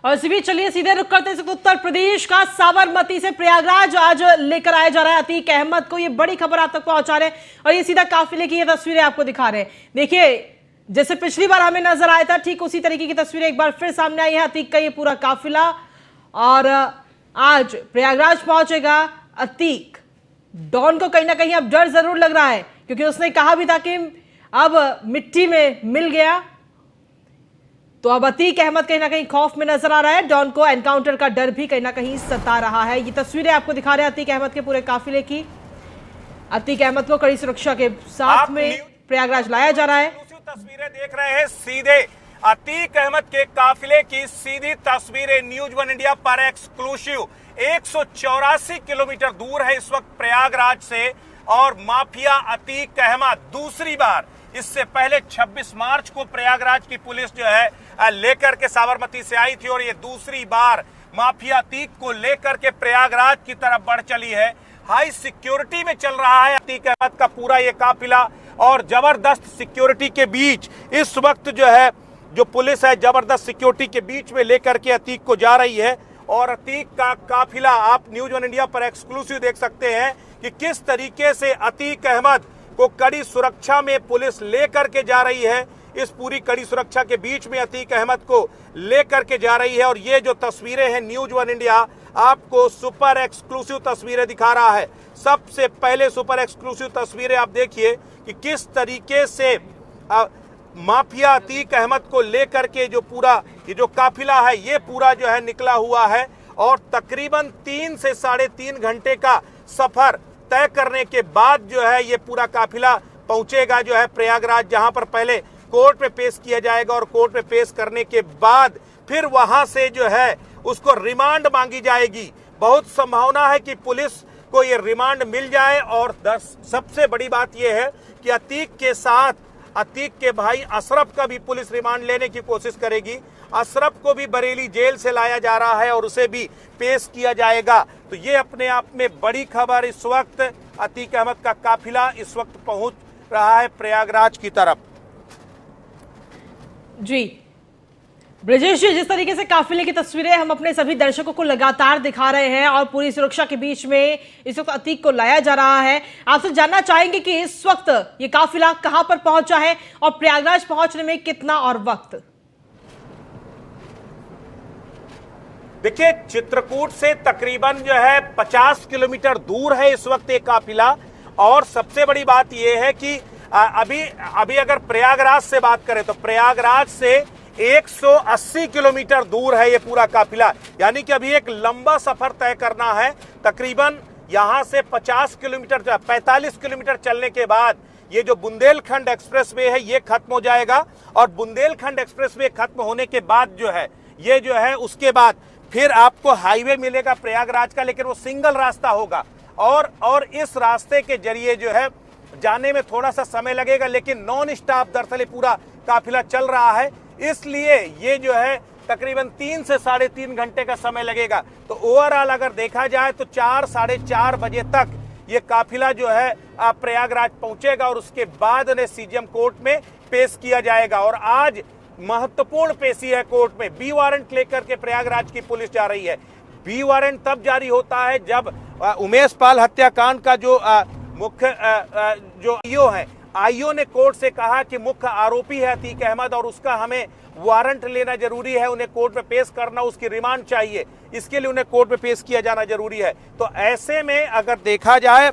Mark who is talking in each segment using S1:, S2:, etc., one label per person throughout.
S1: और इसी बीच चलिए सीधे रुक करते हैं उत्तर प्रदेश का साबरमती से प्रयागराज आज लेकर आया जा रहा है अतीक अहमद को। ये बड़ी खबर आप तक पहुंचा रहे हैं और ये सीधा काफिले की ये तस्वीरें आपको दिखा रहे हैं। देखिए जैसे पिछली बार हमें नजर आया था ठीक उसी तरीके की तस्वीरें एक बार फिर सामने आई है। अतीक का ये पूरा काफिला और आज प्रयागराज पहुंचेगा अतीक। डॉन को कहीं ना कहीं अब डर जरूर लग रहा है क्योंकि उसने कहा भी था कि अब मिट्टी में मिल गया, तो अब अतीक अहमद कहीं ना कहीं खौफ में नजर आ रहा है। डॉन को एनकाउंटर का डर भी कहीं ना कहीं सता रहा है। ये तस्वीरें आपको दिखा रहे हैं अतीक अहमद के पूरे काफिले की। अतीक अहमद को कड़ी सुरक्षा के साथ में प्रयागराज लाया जा रहा है।
S2: तस्वीरें देख रहे हैं सीधे अतीक अहमद के काफिले की सीधी तस्वीरें न्यूज वन इंडिया पर एक्सक्लूसिव। 184 किलोमीटर दूर है इस वक्त प्रयागराज से और माफिया अतीक अहमद दूसरी बार, इससे पहले 26 मार्च को प्रयागराज की पुलिस जो है लेकर के साबरमती से आई थी और ये दूसरी बार माफिया अतीक को लेकर के प्रयागराज की तरफ बढ़ चली है। हाई सिक्योरिटी में चल रहा है अतीक अहमद का पूरा ये काफिला और जबरदस्त सिक्योरिटी के बीच इस वक्त जो है जो पुलिस है जबरदस्त सिक्योरिटी के बीच में लेकर के अतीक को जा रही है। और अतीक का काफिला आप न्यूज वन इंडिया पर एक्सक्लूसिव देख सकते हैं कि किस तरीके से अतीक अहमद को कड़ी सुरक्षा में पुलिस लेकर के जा रही है। इस पूरी कड़ी सुरक्षा के बीच में अतीक अहमद को लेकर के जा रही है और ये जो तस्वीरें हैं न्यूज वन इंडिया आपको सुपर एक्सक्लूसिव तस्वीरें दिखा रहा है। सबसे पहले सुपर एक्सक्लूसिव तस्वीरें आप देखिए कि किस तरीके से माफिया अतीक अहमद को लेकर के जो पूरा ये जो काफिला है ये पूरा जो है निकला हुआ है और तकरीबन 3 से 3.5 घंटे का सफर तय करने के बाद जो है ये पूरा काफिला पहुंचेगा जो है प्रयागराज, जहां पर पहले कोर्ट में पेश किया जाएगा और कोर्ट में पेश करने के बाद फिर वहां से जो है उसको रिमांड मांगी जाएगी। बहुत संभावना है कि पुलिस को ये रिमांड मिल जाए और सबसे बड़ी बात यह है कि अतीक के साथ अतीक के भाई अशरफ का भी पुलिस रिमांड लेने की कोशिश करेगी। अशरफ को भी बरेली जेल से लाया जा रहा है और उसे भी पेश किया जाएगा। तो ये अपने आप में बड़ी खबर। इस वक्त अतीक अहमद का काफिला इस वक्त पहुंच रहा है प्रयागराज की तरफ।
S1: जी ब्रजेश जी, जिस तरीके से काफिले की तस्वीरें हम अपने सभी दर्शकों को लगातार दिखा रहे हैं और पूरी सुरक्षा के बीच में इस वक्त अतीक को लाया जा रहा है, आपसे जानना चाहेंगे कि इस वक्त ये काफिला कहां पर पहुंचा है और प्रयागराज पहुंचने में कितना और वक्त?
S2: देखिए चित्रकूट से तकरीबन जो है 50 किलोमीटर दूर है इस वक्त ये काफिला और सबसे बड़ी बात यह है कि अभी अगर प्रयागराज से बात करें तो प्रयागराज से 180 किलोमीटर दूर है ये पूरा काफिला। यानी कि अभी एक लंबा सफर तय करना है। तकरीबन यहां से 50 किलोमीटर 45 किलोमीटर चलने के बाद ये जो बुंदेलखंड एक्सप्रेसवे है ये खत्म हो जाएगा और बुंदेलखंड एक्सप्रेसवे खत्म होने के बाद जो है ये जो है उसके बाद फिर आपको हाईवे मिलेगा प्रयागराज का, लेकिन वो सिंगल रास्ता होगा और इस रास्ते के जरिए जो है जाने में थोड़ा सा समय लगेगा, लेकिन नॉन स्टॉप दरअसल पूरा काफिला चल रहा है, इसलिए ये जो है तकरीबन 3 से 3.5 घंटे का समय लगेगा। तो ओवरऑल अगर देखा जाए तो 4-4:30 बजे तक ये काफिला जो है प्रयागराज पहुंचेगा और उसके बाद उन्हें सीजीएम कोर्ट में पेश किया जाएगा। और आज महत्वपूर्ण पेशी है कोर्ट में। बी वारंट लेकर के प्रयागराज की पुलिस जा रही है। बी वारंट तब जारी होता है जब उमेश पाल हत्याकांड का जो मुख्य जो आईओ है, आईओ ने कोर्ट से कहा कि मुख्य आरोपी है अतीक अहमद और उसका हमें वारंट लेना जरूरी है, उन्हें कोर्ट में पेश करना, उसकी रिमांड चाहिए, इसके लिए उन्हें कोर्ट में पेश किया जाना जरूरी है। तो ऐसे में अगर देखा जाए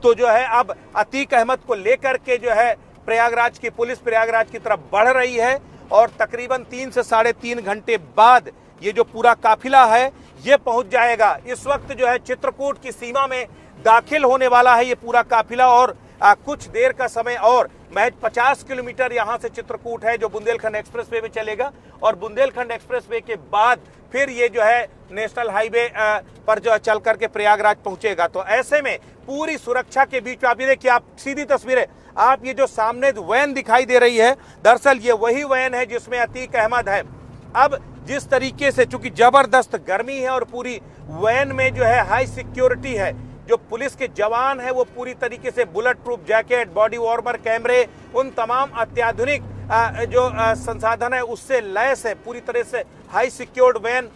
S2: तो जो है अब अतीक अहमद को लेकर के जो है प्रयागराज की पुलिस प्रयागराज की तरफ बढ़ रही है और तकरीबन 3 से 3.5 घंटे बाद ये जो पूरा काफिला है ये पहुंच जाएगा। इस वक्त जो है चित्रकूट की सीमा में दाखिल होने वाला है ये पूरा काफिला और कुछ देर का समय और महज 50 किलोमीटर यहां से चित्रकूट है जो बुंदेलखंड एक्सप्रेसवे में चलेगा और बुंदेलखंड एक्सप्रेसवे के बाद फिर ये जो है नेशनल हाईवे पर जो चल करके प्रयागराज पहुंचेगा। तो ऐसे में पूरी सुरक्षा के बीच आप ये देखिए, आप सीधी तस्वीरें, आप ये जो सामने वैन दिखाई दे रही है दरअसल ये वही वैन है जिसमें अतीक अहमद है। अब जिस तरीके से चूंकि जबरदस्त गर्मी है और पूरी वैन में जो है हाई सिक्योरिटी है, जो पुलिस के जवान है वो पूरी तरीके से bullet proof jacket, body warmer कैमरे, उन तमाम अत्याधुनिक जो संसाधन है उससे लैस है, पूरी तरह से हाई सिक्योर्ड वैन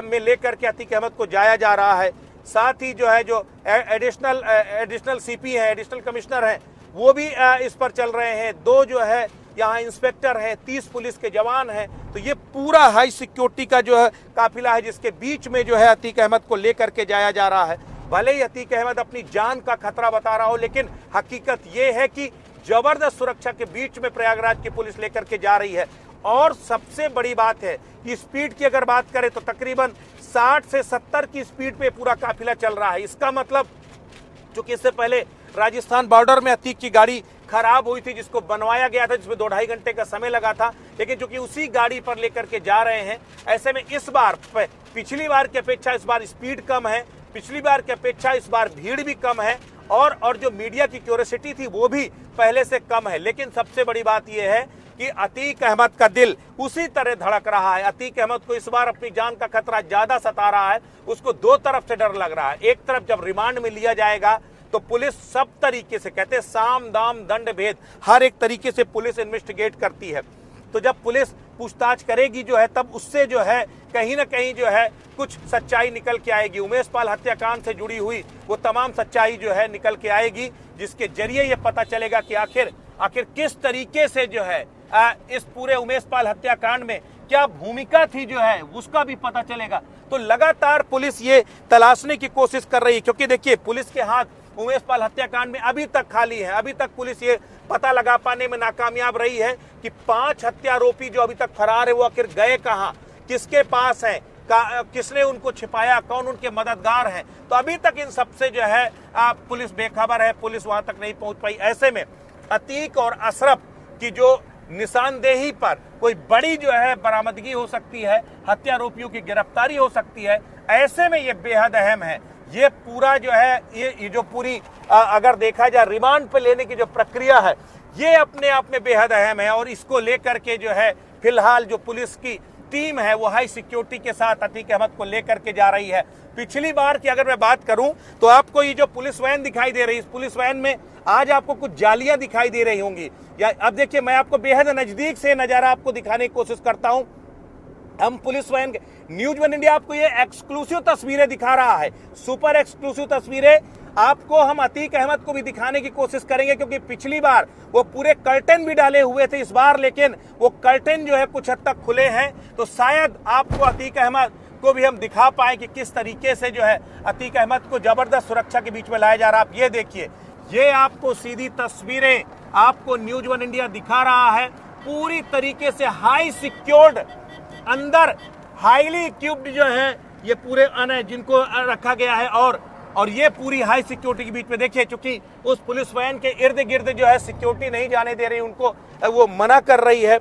S2: में लेकर के अतीक अहमद को जाया जा रहा है। साथ ही जो है जो एडिशनल सीपी है, एडिशनल कमिश्नर हैं, वो भी इस पर चल रहे हैं। 2 जो है यहाँ इंस्पेक्टर हैं, 30 पुलिस के जवान हैं। तो ये पूरा हाई सिक्योरिटी का जो है काफिला है, जिसके बीच में जो है अतीक अहमद को लेकर के जाया जा रहा है। भले ही अतीक अहमद अपनी जान का खतरा बता रहा हो, लेकिन हकीकत ये है कि जबरदस्त सुरक्षा के बीच में प्रयागराज की पुलिस लेकर के जा रही है। और सबसे बड़ी बात है कि स्पीड की अगर बात करें तो तकरीबन 60 से 70 की स्पीड पे पूरा काफिला चल रहा है। इसका मतलब, चूंकि इससे पहले राजस्थान बॉर्डर में अतीक की गाड़ी खराब हुई थी, जिसको बनवाया गया था, जिसमें 2-2.5 घंटे का समय लगा था, लेकिन चूंकि उसी गाड़ी पर लेकर के जा रहे हैं, ऐसे में इस बार पिछली बार की अपेक्षा इस बार स्पीड कम है, पिछली बार की अपेक्षा इस बार भीड़ भी कम है, और जो मीडिया की क्यूरियोसिटी थी वो भी पहले से कम है। लेकिन सबसे बड़ी बात यह है कि अतीक अहमद का दिल उसी तरह धड़क रहा है। अतीक अहमद को इस बार अपनी जान का खतरा ज्यादा सता रहा है। उसको 2 तरफ से डर लग रहा है। एक तरफ जब रिमांड में लिया जाएगा तो पुलिस सब तरीके से, कहते हैं साम दाम दंड भेद, हर एक तरीके से पुलिस इन्वेस्टिगेट करती है। तो जब पुलिस पूछताछ करेगी जो है, तब उससे जो है कहीं ना कहीं जो है कुछ सच्चाई निकल के आएगी। उमेश पाल हत्याकांड से जुड़ी हुई वो तमाम सच्चाई जो है निकल के आएगी, जिसके जरिए ये पता चलेगा कि आखिर किस तरीके से जो है इस पूरे उमेश पाल हत्याकांड में क्या भूमिका थी जो है उसका भी पता चलेगा। तो लगातार पुलिस ये तलाशने की कोशिश कर रही है, क्योंकि देखिए पुलिस के हाथ उमेश पाल हत्याकांड में अभी तक खाली है। अभी तक पुलिस ये पता लगा पाने में नाकामयाब रही है कि 5 हत्यारोपी जो अभी तक फरार है वो आखिर गए कहां, किसके पास हैं, किसने उनको छिपाया, कौन उनके मददगार हैं। तो अभी तक इन सबसे जो है पुलिस बेखबर है, पुलिस वहां तक नहीं पहुंच पाई। ऐसे में अतीक और अशरफ की जो निशानदेही पर कोई बड़ी जो है बरामदगी हो सकती है, हत्यारोपियों की गिरफ्तारी हो सकती है। ऐसे में ये बेहद अहम है। ये पूरा जो है ये जो पूरी अगर देखा जाए रिमांड पे लेने की जो प्रक्रिया है, ये अपने आप में बेहद अहम है। और इसको लेकर के जो है फिलहाल जो पुलिस की टीम है वो हाई सिक्योरिटी के साथ अतीक अहमद को लेकर के जा रही है। पिछली बार की अगर मैं बात करूं तो आपको ये जो पुलिस वैन दिखाई दे रही है, इस पुलिस वैन में आज आपको कुछ जालियां दिखाई दे रही होंगी। या अब देखिए, मैं आपको बेहद नजदीक से नजारा आपको दिखाने की कोशिश करता हूं। हम पुलिस वैन के न्यूज वन इंडिया आपको ये एक्सक्लूसिव तस्वीरें दिखा रहा है, सुपर एक्सक्लूसिव तस्वीरें आपको हम अतीक अहमद को भी दिखाने की कोशिश करेंगे, क्योंकि पिछली बार वो पूरे कर्टन भी डाले हुए थे। इस बार लेकिन वो कर्टन जो है कुछ हद तक खुले हैं, तो शायद आपको अतीक अहमद को भी हम दिखा पाए कि किस तरीके से जो है अतीक अहमद को जबरदस्त सुरक्षा के बीच में लाया जा रहा है। आप ये देखिए, ये आपको सीधी तस्वीरें आपको न्यूज वन इंडिया दिखा रहा है। पूरी तरीके से हाई सिक्योर्ड, अंदर हाईली इक्विप्ड जो है ये पूरे अन जिनको रखा गया है। और ये पूरी हाई सिक्योरिटी के बीच में देखिए, चूंकि उस पुलिस वैन के इर्द गिर्द जो है सिक्योरिटी नहीं जाने दे रही, उनको वो मना कर रही है।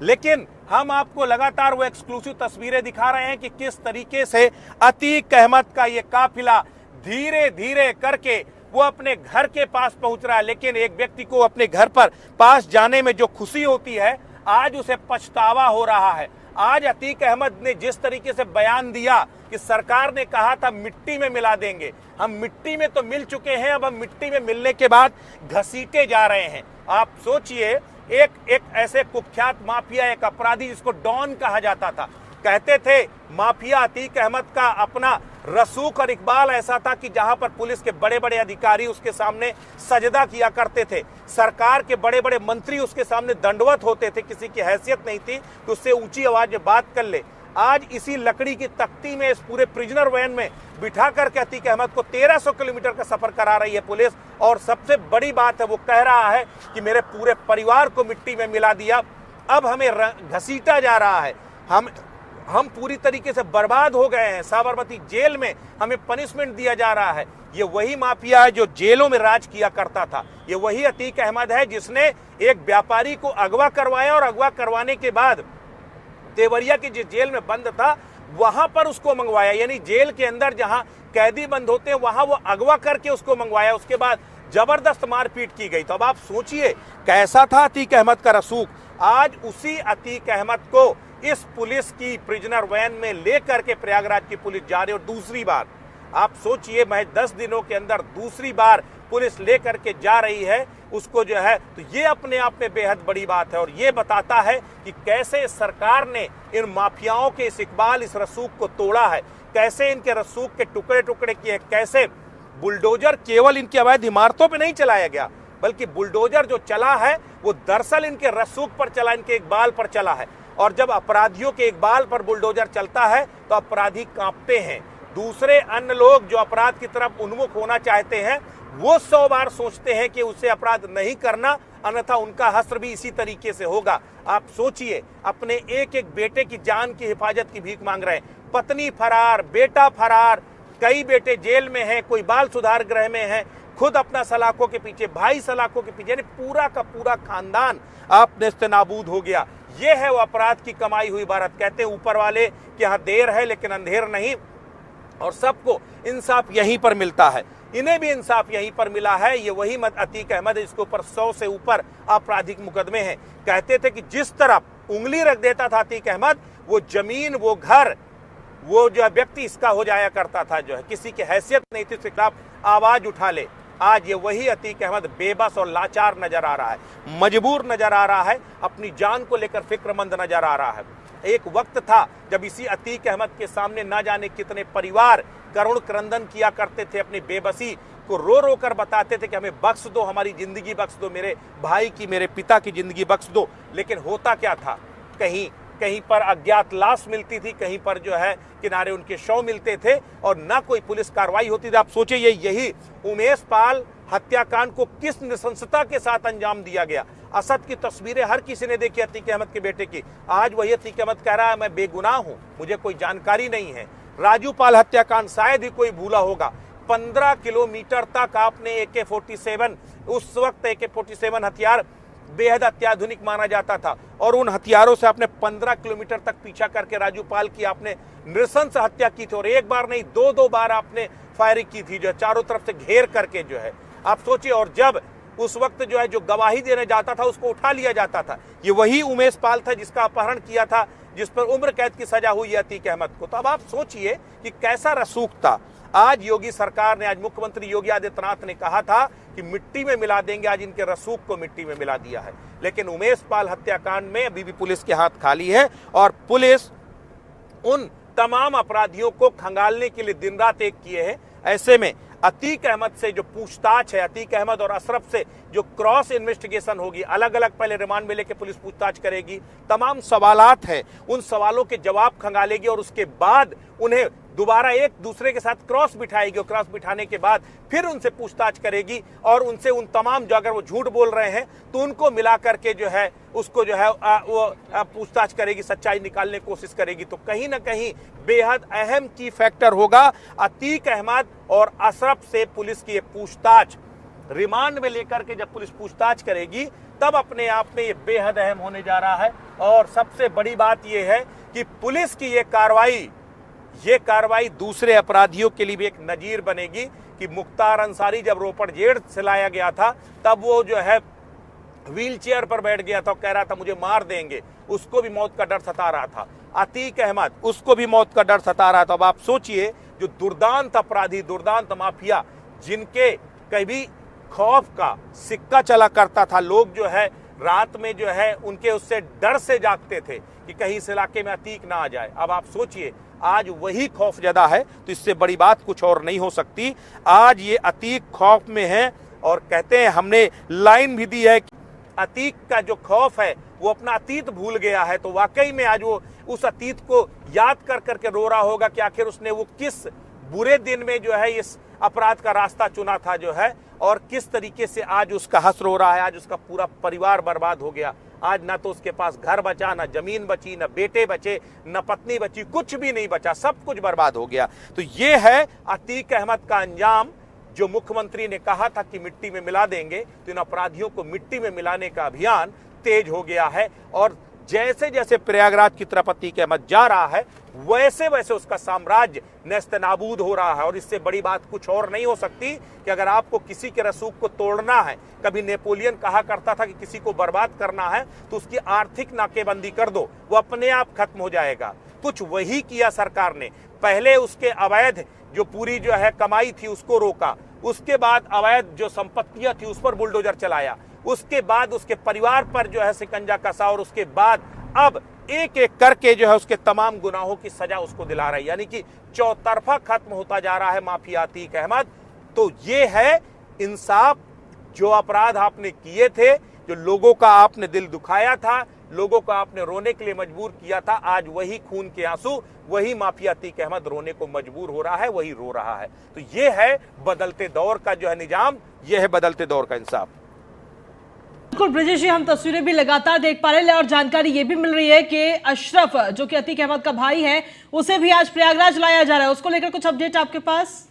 S2: लेकिन हम आपको लगातार वो एक्सक्लूसिव तस्वीरें दिखा रहे हैं कि किस तरीके से अतीक अहमद का ये काफिला धीरे धीरे करके वो अपने घर के पास पहुंच रहा है। लेकिन एक व्यक्ति को अपने घर पर पास जाने में जो खुशी होती है, आज उसे पछतावा हो रहा है। आज अतीक अहमद ने जिस तरीके से बयान दिया कि सरकार ने कहा था मिट्टी में मिला देंगे, हम मिट्टी में तो मिल चुके हैं, अब हम मिट्टी में मिलने के बाद घसीटे जा रहे हैं। आप सोचिए, एक ऐसे कुख्यात माफिया, एक अपराधी जिसको डॉन कहा जाता था, कहते थे माफिया अतीक अहमद का अपना रसूख और इकबाल ऐसा था कि जहां पर पुलिस के बड़े बड़े अधिकारी उसके सामने सजदा किया करते थे, सरकार के बड़े बड़े मंत्री उसके सामने दंडवत होते थे, किसी की हैसियत नहीं थी कि उससे ऊंची आवाज में बात कर ले। आज इसी लकड़ी की तख्ती में इस पूरे प्रिजनर वैन में बिठा करके अतीक अहमद को 1300 किलोमीटर का सफर करा रही है पुलिस। और सबसे बड़ी बात है, वो कह रहा है कि मेरे पूरे परिवार को मिट्टी में मिला दिया, अब हमें घसीटा जा रहा है, हम पूरी तरीके से बर्बाद हो गए हैं, साबरमती जेल में हमें पनिशमेंट दिया जा रहा है। ये वही माफिया है जो जेलों में राज किया करता था। ये वही अतीक अहमद है जिसने एक व्यापारी को अगवा करवाया और अगवा करवाने के बाद देवरिया की जिस जेल में बंद था वहां पर उसको मंगवाया, यानी जेल के अंदर जहां कैदी बंद होते हैं वहां वो अगवा करके उसको मंगवाया। उसके बाद जबरदस्त मारपीट की गई। तो अब आप सोचिए कैसा था अतीक अहमद का रसूख। आज उसी अतीक अहमद को इस पुलिस की प्रिजनर वैन में लेकर के प्रयागराज की पुलिस जा रही है। और दूसरी बात, आप सोचिए, महज 10 दिनों के अंदर दूसरी बार पुलिस लेकर के जा रही है उसको जो है, तो ये अपने आप में बेहद बड़ी बात है। और ये बताता है कि कैसे सरकार ने इन माफियाओं के इस इकबाल, इस रसूख को तोड़ा है, कैसे इनके रसूख के टुकड़े टुकड़े किए, कैसे बुलडोजर केवल इनकी अवैध इमारतों पे नहीं चलाया गया, बल्कि बुलडोजर जो चला है वो दरअसल इनके रसूख पर चला, इनके इकबाल पर चला है। और जब अपराधियों के इकबाल पर बुलडोजर चलता है तो अपराधी कांपते हैं। दूसरे अन्य लोग जो अपराध की तरफ उन्मुख होना चाहते हैं वो 100 बार सोचते हैं कि उसे अपराध नहीं करना, अन्यथा उनका हश्र भी इसी तरीके से होगा। आप सोचिए, अपने एक एक बेटे की जान की हिफाजत की भीख मांग रहे हैं, पत्नी फरार, बेटा फरार, कई बेटे जेल में हैं, कोई बाल सुधार गृह में है, खुद अपना सलाखों के पीछे, भाई सलाखों के पीछे, यानी पूरा का पूरा खानदान आप नेस्तनाबूद हो गया। ये है वो अपराध की कमाई हुई भारत। कहते हैं ऊपर वाले कि यहाँ देर है लेकिन अंधेर नहीं, और सबको इंसाफ यहीं पर मिलता है। इन्हें भी इंसाफ यहीं पर मिला है। ये वही अतीक अहमद है जिसके ऊपर 100 से ऊपर आपराधिक मुकदमे हैं। कहते थे कि जिस तरफ उंगली रख देता था अतीक अहमद, वो जमीन, वो घर, वो जो व्यक्ति इसका हो जाया करता था, जो है किसी की हैसियत नहीं थी उसके खिलाफ आवाज उठा ले। आज ये वही अतीक अहमद बेबस और लाचार नजर आ रहा है, मजबूर नजर आ रहा है, अपनी जान को लेकर फिक्रमंद नजर आ रहा है। एक वक्त था जब इसी अतीक अहमद के सामने ना जाने कितने परिवार करुण क्रंदन किया करते थे, अपनी बेबसी को रो रो कर बताते थे कि हमें बख्श दो, हमारी जिंदगी बख्श दो, मेरे भाई की, मेरे पिता की जिंदगी बख्श दो। लेकिन होता क्या था, कहीं कहीं पर अज्ञात लाश मिलती थी, कहीं पर जो है किनारे उनके शव मिलते थे और ना कोई पुलिस कार्रवाई होती थी। आप सोचिए, यही उमेश पाल हत्याकांड को किस नृशंसता के साथ अंजाम दिया गया। असद की तस्वीरें हर किसी ने देखी अतीक अहमद के बेटे की। आज वही अतीक अहमद कह रहा है मैं बेगुनाह हूं, मुझे कोई जानकारी नहीं है। राजू पाल हत्याकांड शायद ही कोई भूला होगा। 15 किलोमीटर तक आपने AK-47, उस वक्त AK-47 हथियार बेहद अत्याधुनिक माना जाता था, और उन हथियारों से आपने 15 किलोमीटर तक पीछा करके राजू पाल की आपने नृशंस हत्या की थी। और एक बार नहीं, 2 बार आपने फायरिंग की थी, जो चारों तरफ से घेर करके जो है। आप सोचिए, और जब उस वक्त जो है जो गवाही देने जाता था उसको उठा लिया जाता था। ये वही उमेश पाल था जिसका अपहरण किया था, जिस पर उम्र कैद की सजा हुई है अतीक अहमद को। तो अब आप सोचिए कि कैसा रसूख था। आज योगी सरकार ने, आज मुख्यमंत्री योगी आदित्यनाथ ने कहा था कि मिट्टी में मिला देंगे, आज इनके रसूख को मिट्टी में मिला दिया है। लेकिन उमेश पाल हत्याकांड में अभी भी पुलिस के हाथ खाली है, और पुलिस उन तमाम अपराधियों को खंगालने के लिए दिन रात एक किए हैं। ऐसे में अतीक अहमद से जो पूछताछ है, अतीक अहमद और अशरफ से जो क्रॉस इन्वेस्टिगेशन होगी, अलग अलग पहले रिमांड में लेके पुलिस पूछताछ करेगी, तमाम सवालात हैं, उन सवालों के जवाब खंगालेगी, और उसके बाद उन्हें दोबारा एक दूसरे के साथ क्रॉस बिठाएगी, और क्रॉस बिठाने के बाद फिर उनसे पूछताछ करेगी, और उनसे उन तमाम जो अगर वो झूठ बोल रहे हैं तो उनको मिला करके जो है उसको जो है वो पूछताछ करेगी, सच्चाई निकालने की कोशिश करेगी। तो कहीं ना कहीं बेहद अहम की फैक्टर होगा अतीक अहमद और अशरफ से पुलिस की ये पूछताछ। रिमांड में लेकर के जब पुलिस पूछताछ करेगी तब अपने आप में ये बेहद अहम होने जा रहा है। और सबसे बड़ी बात ये है कि पुलिस की ये कार्रवाई दूसरे अपराधियों के लिए भी एक नजीर बनेगी कि मुख्तार अंसारी जब रोपड़ जेल से लाया गया था तब वो जो है व्हील चेयर पर बैठ गया था, कह रहा था मुझे मार देंगे, उसको भी मौत का डर सता रहा था। अतीक अहमद, उसको भी मौत का डर सता रहा था। अब आप सोचिए, जो दुर्दांत अपराधी, दुर्दांत माफिया, जिनके कभी खौफ का सिक्का चला करता था, लोग जो है रात में जो है उनके उससे डर से जागते थे कि कहीं इस इलाके में अतीक ना आ जाए। अब आप सोचिए, आज वही खौफ ज़्यादा है, तो इससे बड़ी बात कुछ और नहीं हो सकती। आज ये अतीक खौफ में है, और कहते हैं, हमने लाइन भी दी है कि अतीक का जो खौफ है वो अपना अतीत भूल गया है। तो वाकई में आज वो उस अतीत को याद कर करके रो रहा होगा कि आखिर उसने वो किस बुरे दिन में जो है इस अपराध का रास्ता चुना था जो है, और किस तरीके से आज उसका हश्र हो रहा है। आज उसका पूरा परिवार बर्बाद हो गया। आज ना तो उसके पास घर बचा, ना जमीन बची, ना बेटे बचे, ना पत्नी बची, कुछ भी नहीं बचा, सब कुछ बर्बाद हो गया। तो ये है अतीक अहमद का अंजाम। जो मुख्यमंत्री ने कहा था कि मिट्टी में मिला देंगे, तो इन अपराधियों को मिट्टी में मिलाने का अभियान तेज हो गया है। और जैसे जैसे प्रयागराज की तरफ अतीक अहमद जा रहा है, वैसे वैसे उसका साम्राज्य नेस्तनाबूद हो रहा है। और इससे बड़ी बात कुछ और नहीं हो सकती कि अगर आपको किसी के रसूख को तोड़ना है, कभी नेपोलियन कहा करता था कि किसी को बर्बाद करना है तो उसकी आर्थिक नाकेबंदी कर दो, वो अपने आप खत्म हो जाएगा। कुछ वही किया सरकार ने। पहले उसके अवैध जो पूरी जो है कमाई थी उसको रोका, उसके बाद अवैध जो संपत्तियां थी उस पर बुलडोजर चलाया, उसके बाद उसके परिवार पर जो है शिकंजा कसा, और उसके बाद अब एक एक करके जो है उसके तमाम गुनाहों की सजा उसको दिला रही है। यानी कि चौतरफा खत्म होता जा रहा है माफिया अतीक अहमद। तो ये है इंसाफ। जो अपराध आपने किए थे, जो लोगों का आपने दिल दुखाया था, लोगों को आपने रोने के लिए मजबूर किया था, आज वही खून के आंसू, वही माफिया अतीक अहमद रोने को मजबूर हो रहा है, वही रो रहा है। तो ये है बदलते दौर का जो है निजाम, ये है बदलते दौर का इंसाफ।
S1: बिल्कुल ब्रजेश जी, हम तस्वीरें भी लगातार देख पा रहे हैं और जानकारी ये भी मिल रही है कि अशरफ जो कि अतीक अहमद का भाई है, उसे भी आज प्रयागराज लाया जा रहा है। उसको लेकर कुछ अपडेट आपके पास?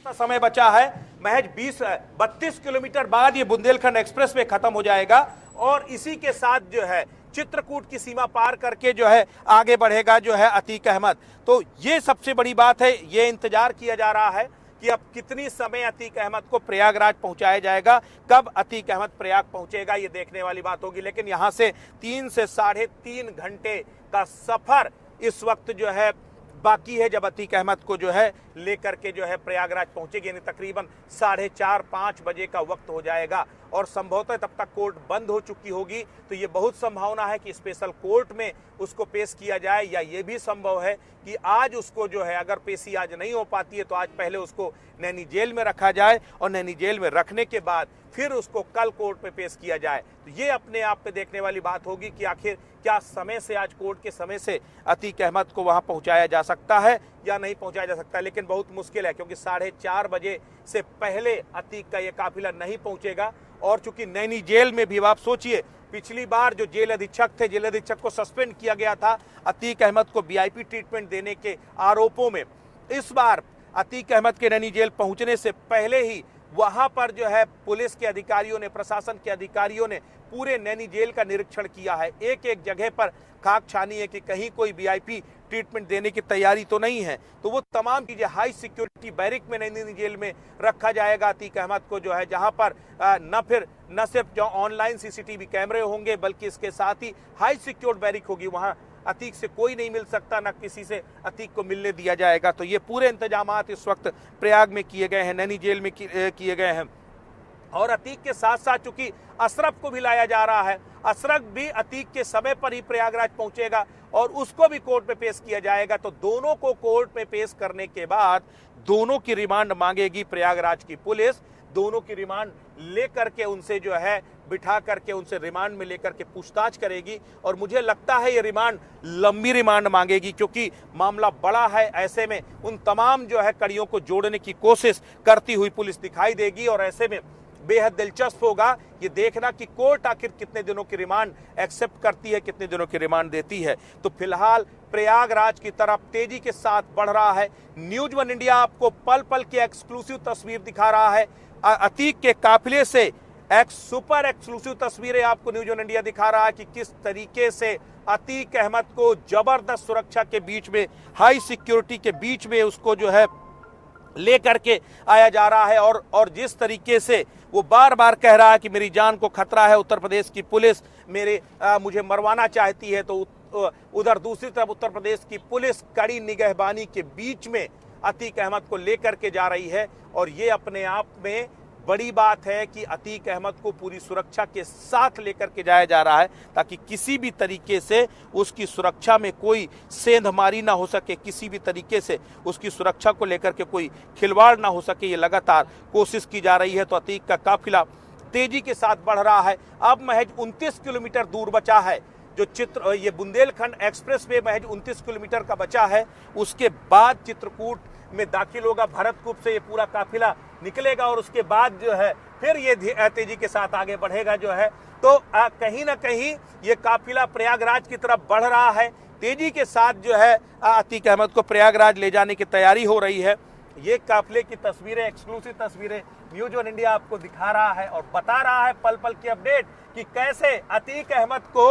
S2: समय बचा है, महज 32 किलोमीटर बाद ये बुंदेलखंड एक्सप्रेस वे खत्म हो जाएगा और इसी के साथ जो है चित्रकूट की सीमा पार करके जो है आगे बढ़ेगा जो है अतीक अहमद। तो ये सबसे बड़ी बात है। ये इंतजार किया जा रहा है कि अब कितनी समय अतीक अहमद को प्रयागराज पहुंचाया जाएगा, कब अतीक अहमद प्रयाग पहुंचेगा, ये देखने वाली बात होगी। लेकिन यहां से 3 से 3.5 घंटे का सफर इस वक्त जो है बाकी है, जब अतीक अहमद को जो है लेकर के जो है प्रयागराज पहुंचेगी। यानी तकरीबन 4:30-5 बजे का वक्त हो जाएगा और संभवतः तब तक कोर्ट बंद हो चुकी होगी। तो ये बहुत संभावना है कि स्पेशल कोर्ट में उसको पेश किया जाए, या ये भी संभव है कि आज उसको जो है, अगर पेशी आज नहीं हो पाती है तो आज पहले उसको नैनी जेल में रखा जाए और नैनी जेल में रखने के बाद फिर उसको कल कोर्ट में पेश किया जाए। तो ये अपने आप पे देखने वाली बात होगी कि आखिर क्या समय से, आज कोर्ट के समय से अतीक अहमद को वहां पहुंचाया जा सकता है या नहीं पहुंचाया जा सकता है। लेकिन बहुत मुश्किल है, क्योंकि 4:30 बजे से पहले अतीक का ये काफिला नहीं पहुंचेगा। और चूंकि नैनी जेल में भी, आप सोचिए, पिछली बार जो जेल अधीक्षक थे, जेल अधीक्षक को सस्पेंड किया गया था अतीक अहमद को वीआईपी ट्रीटमेंट देने के आरोपों में। इस बार अतीक अहमद के नैनी जेल पहुंचने से पहले ही वहां पर जो है पुलिस के अधिकारियों ने, प्रशासन के अधिकारियों ने पूरे नैनी जेल का निरीक्षण किया है। एक एक जगह पर खाक छानी है कि कहीं कोई वीआईपी ट्रीटमेंट देने की तैयारी तो नहीं है। तो वो तमाम चीजें हाई सिक्योरिटी बैरिक में नैनी जेल में रखा जाएगा अतीक अहमद को जो है, जहां पर न सिर्फ जो ऑनलाइन सीसीटीवी कैमरे होंगे, बल्कि इसके साथ ही हाई सिक्योर्ड बैरिक होगी। वहां अतीक से कोई नहीं मिल सकता, न किसी से अतीक को मिलने दिया जाएगा। तो ये पूरे इंतजामात इस वक्त प्रयाग में किए गए हैं, नैनी जेल में किए गए हैं। और अतीक के साथ साथ चूंकि अशरफ को भी लाया जा रहा है, अशरफ भी अतीक के समय पर ही प्रयागराज पहुंचेगा और उसको भी कोर्ट में पेश किया जाएगा। तो दोनों को कोर्ट में पेश करने के बाद दोनों की रिमांड मांगेगी प्रयागराज की पुलिस। दोनों की रिमांड लेकर के उनसे जो है बिठा करके उनसे रिमांड में लेकर के पूछताछ करेगी। और मुझे लगता है ये रिमांड लंबी रिमांड मांगेगी, क्योंकि मामला बड़ा है। ऐसे में उन तमाम जो है कड़ियों को जोड़ने की कोशिश करती हुई पुलिस दिखाई देगी। और ऐसे में बेहद दिलचस्प होगा ये देखना कि कोर्ट आखिर कितने दिनों की रिमांड एक्सेप्ट करती है, कितने दिनों की रिमांड देती है। तो फिलहाल प्रयागराज की तरफ तेजी के साथ बढ़ रहा है। न्यूज वन इंडिया आपको पल पल की एक्सक्लूसिव तस्वीर दिखा रहा है। अतीक के काफिले से एक सुपर एक्सक्लूसिव तस्वीरें आपको न्यूज वन इंडिया दिखा रहा है कि किस तरीके से अतीक अहमद को जबरदस्त सुरक्षा के बीच में, हाई सिक्योरिटी के बीच में उसको जो है लेकर के आया जा रहा है। और जिस तरीके से वो बार बार कह रहा है कि मेरी जान को खतरा है, उत्तर प्रदेश की पुलिस मुझे मरवाना चाहती है, तो उधर दूसरी तरफ उत्तर प्रदेश की पुलिस कड़ी निगहबानी के बीच में अतीक अहमद को लेकर के जा रही है। और ये अपने आप में बड़ी बात है कि अतीक अहमद को पूरी सुरक्षा के साथ लेकर के जाया जा रहा है, ताकि किसी भी तरीके से उसकी सुरक्षा में कोई सेंधमारी ना हो सके, किसी भी तरीके से उसकी सुरक्षा को लेकर के कोई खिलवाड़ ना हो सके। ये लगातार कोशिश की जा रही है। तो अतीक का काफिला तेजी के साथ बढ़ रहा है। अब महज 29 किलोमीटर दूर बचा है। जो ये बुंदेलखंड एक्सप्रेस वे महज 29 किलोमीटर का बचा है। उसके बाद चित्रकूट में दाखिल होगा, भरतकूप से ये पूरा काफिला निकलेगा और उसके बाद जो है फिर ये तेजी के साथ आगे बढ़ेगा जो है। तो कहीं ना कहीं ये काफिला प्रयागराज की तरफ बढ़ रहा है। तेजी के साथ जो है अतीक अहमद को प्रयागराज ले जाने की तैयारी हो रही है। ये काफिले की तस्वीरें, एक्सक्लूसिव तस्वीरें न्यूज वन इंडिया आपको दिखा रहा है और बता रहा है पल पल की अपडेट कि कैसे अतीक अहमद को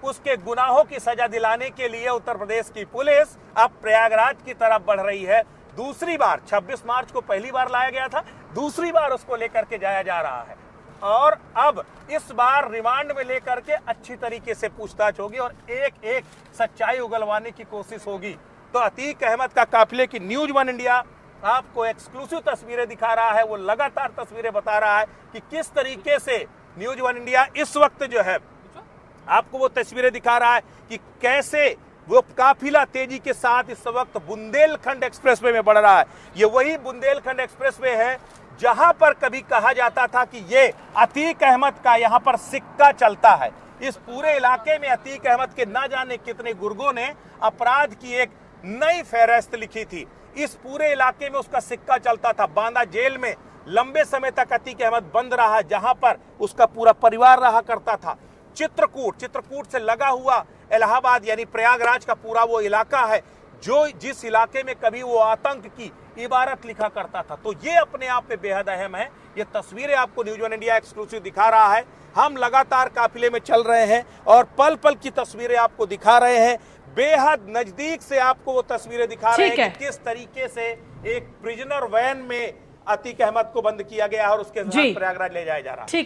S2: उसके गुनाहों की सजा दिलाने के लिए उत्तर प्रदेश की पुलिस अब प्रयागराज की तरफ बढ़ रही है। दूसरी बार 26 मार्च को पहली बार लाया गया था, दूसरी बार उसको लेकर के जाया जा रहा है। और अब इस बार रिमांड में लेकर के अच्छी तरीके से पूछताछ होगी और एक एक सच्चाई उगलवाने की कोशिश होगी। तो अतीक अहमद का काफिले की न्यूज वन इंडिया आपको एक्सक्लूसिव तस्वीरें दिखा रहा है, वो लगातार तस्वीरें बता रहा है कि किस तरीके से न्यूज वन इंडिया इस वक्त जो है आपको वो तस्वीरें दिखा रहा है कि कैसे वो काफिला तेजी के साथ इस वक्त बुंदेलखंड एक्सप्रेसवे में बढ़ रहा है। ये वही बुंदेलखंड एक्सप्रेसवे है जहां पर कभी कहा जाता था कि ये अतीक अहमद का यहां पर सिक्का चलता है। इस पूरे इलाके में अतीक अहमद के ना जाने कितने गुर्गों ने अपराध की एक नई फहरिस्त लिखी थी। इस पूरे इलाके में उसका सिक्का चलता था। बांदा जेल में लंबे समय तक अतीक अहमद बंद रहा, जहां पर उसका पूरा परिवार रहा करता था। चित्रकूट से लगा हुआ इलाहाबाद यानी प्रयागराज का पूरा वो इलाका है जो जिस इलाके में कभी वो आतंक की इबारत लिखा करता था। तो ये अपने आप में बेहद अहम है। ये तस्वीरें आपको न्यूज वन इंडिया एक्सक्लूसिव दिखा रहा है। हम लगातार काफिले में चल रहे हैं और पल पल की तस्वीरें आपको दिखा रहे हैं। बेहद नजदीक से आपको वो तस्वीरें दिखा रहे हैं कि किस तरीके से एक प्रिजनर वैन में अतीक अहमद को बंद किया गया और उसके साथ प्रयागराज ले जाया जा रहा है।